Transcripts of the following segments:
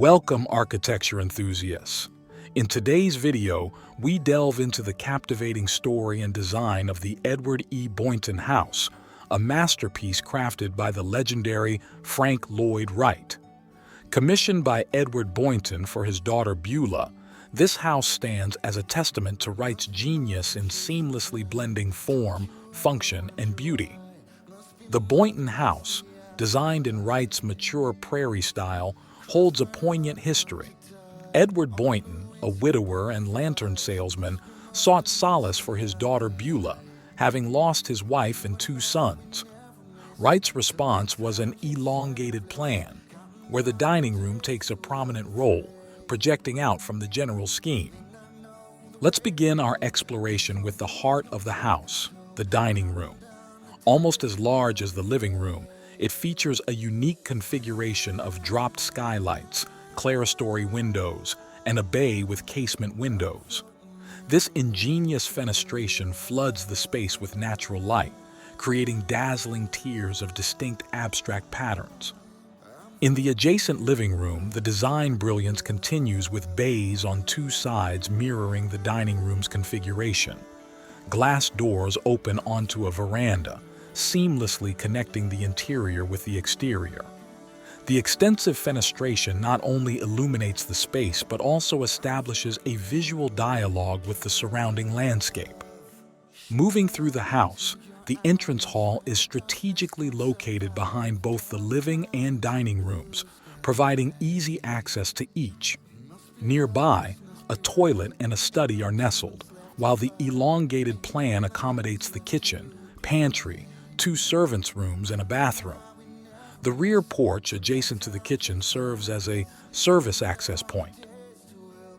Welcome, architecture enthusiasts. In today's video, we delve into the captivating story and design of the Edward E. Boynton House, a masterpiece crafted by the legendary Frank Lloyd Wright. Commissioned by Edward Boynton for his daughter Beulah, this house stands as a testament to Wright's genius in seamlessly blending form, function, and beauty. The Boynton House, designed in Wright's mature Prairie-style, holds a poignant history. Edward Boynton, a widower and lantern salesman, sought solace for his daughter Beulah, having lost his wife and two sons. Wright's response was an elongated plan, where the dining room takes a prominent role, projecting out from the general scheme. Let's begin our exploration with the heart of the house, the dining room. Almost as large as the living room, it features a unique configuration of dropped skylights, clerestory windows, and a bay with casement windows. This ingenious fenestration floods the space with natural light, creating dazzling tiers of distinct abstract patterns. In the adjacent living room, the design brilliance continues with bays on two sides mirroring the dining room's configuration. Glass doors open onto a veranda, seamlessly connecting the interior with the exterior. The extensive fenestration not only illuminates the space but also establishes a visual dialogue with the surrounding landscape. Moving through the house, the entrance hall is strategically located behind both the living and dining rooms, providing easy access to each. Nearby, a toilet and a study are nestled, while the elongated plan accommodates the kitchen, pantry, two servants' rooms, and a bathroom. The rear porch adjacent to the kitchen serves as a service access point.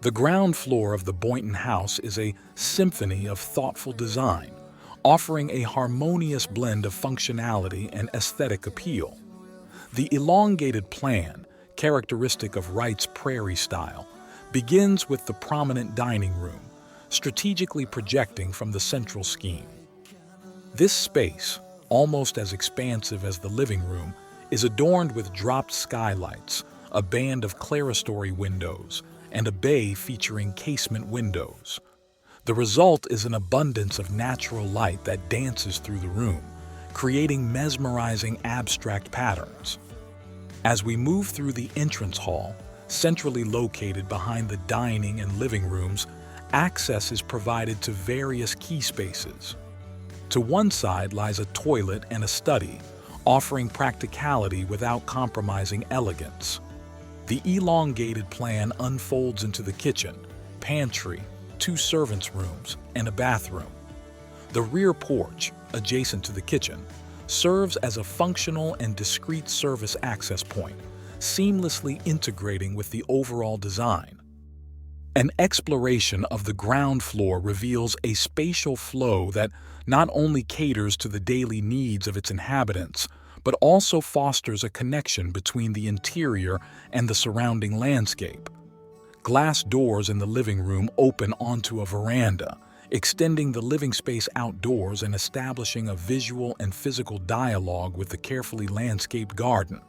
The ground floor of the Boynton House is a symphony of thoughtful design, offering a harmonious blend of functionality and aesthetic appeal. The elongated plan, characteristic of Wright's Prairie-style, begins with the prominent dining room, strategically projecting from the central scheme. This space, almost as expansive as the living room, is adorned with dropped skylights, a band of clerestory windows, and a bay featuring casement windows. The result is an abundance of natural light that dances through the room, creating mesmerizing abstract patterns. As we move through the entrance hall, centrally located behind the dining and living rooms, access is provided to various key spaces. To one side lies a toilet and a study, offering practicality without compromising elegance. The elongated plan unfolds into the kitchen, pantry, two servants' rooms, and a bathroom. The rear porch, adjacent to the kitchen, serves as a functional and discreet service access point, seamlessly integrating with the overall design. An exploration of the ground floor reveals a spatial flow that not only caters to the daily needs of its inhabitants, but also fosters a connection between the interior and the surrounding landscape. Glass doors in the living room open onto a veranda, extending the living space outdoors and establishing a visual and physical dialogue with the carefully landscaped garden.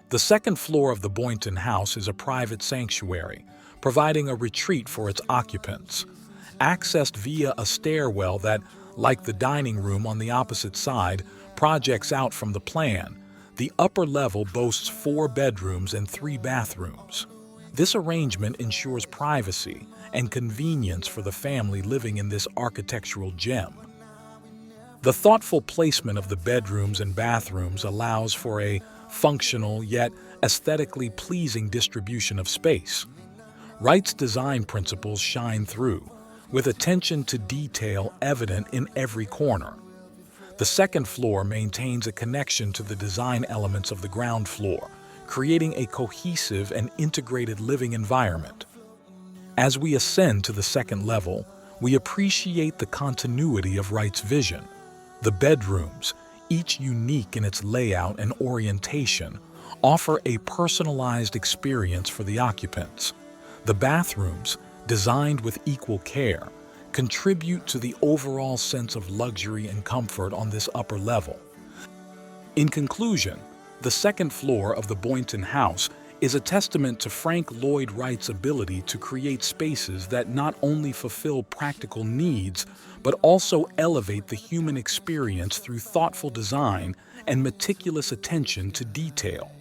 The second floor of the Boynton House is a private sanctuary, providing a retreat for its occupants. Accessed via a stairwell that, like the dining room on the opposite side, projects out from the plan, the upper level boasts 4 bedrooms and 3 bathrooms. This arrangement ensures privacy and convenience for the family living in this architectural gem. The thoughtful placement of the bedrooms and bathrooms allows for a functional yet aesthetically pleasing distribution of space. Wright's design principles shine through, with attention to detail evident in every corner. The second floor maintains a connection to the design elements of the ground floor, creating a cohesive and integrated living environment. As we ascend to the second level, we appreciate the continuity of Wright's vision. The bedrooms, each unique in its layout and orientation, offer a personalized experience for the occupants. The bathrooms, designed with equal care, contribute to the overall sense of luxury and comfort on this upper level. In conclusion, the second floor of the Boynton House is a testament to Frank Lloyd Wright's ability to create spaces that not only fulfill practical needs, but also elevate the human experience through thoughtful design and meticulous attention to detail.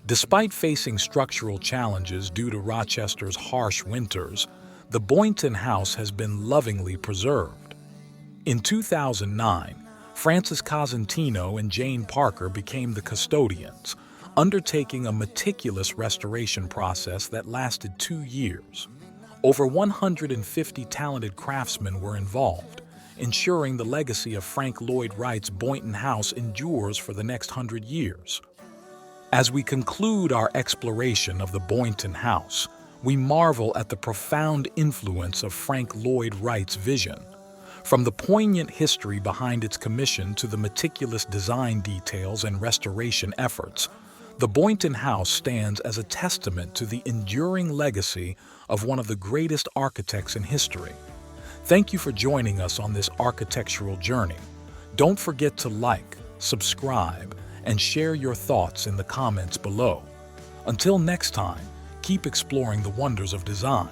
Despite facing structural challenges due to Rochester's harsh winters, the Boynton House has been lovingly preserved. In 2009, Francis Cosentino and Jane Parker became the custodians, undertaking a meticulous restoration process that lasted 2 years. Over 150 talented craftsmen were involved, ensuring the legacy of Frank Lloyd Wright's Boynton House endures for the next 100 years. As we conclude our exploration of the Boynton House, we marvel at the profound influence of Frank Lloyd Wright's vision. From the poignant history behind its commission to the meticulous design details and restoration efforts, the Boynton House stands as a testament to the enduring legacy of one of the greatest architects in history. Thank you for joining us on this architectural journey. Don't forget to like, subscribe, and share your thoughts in the comments below. Until next time, keep exploring the wonders of design.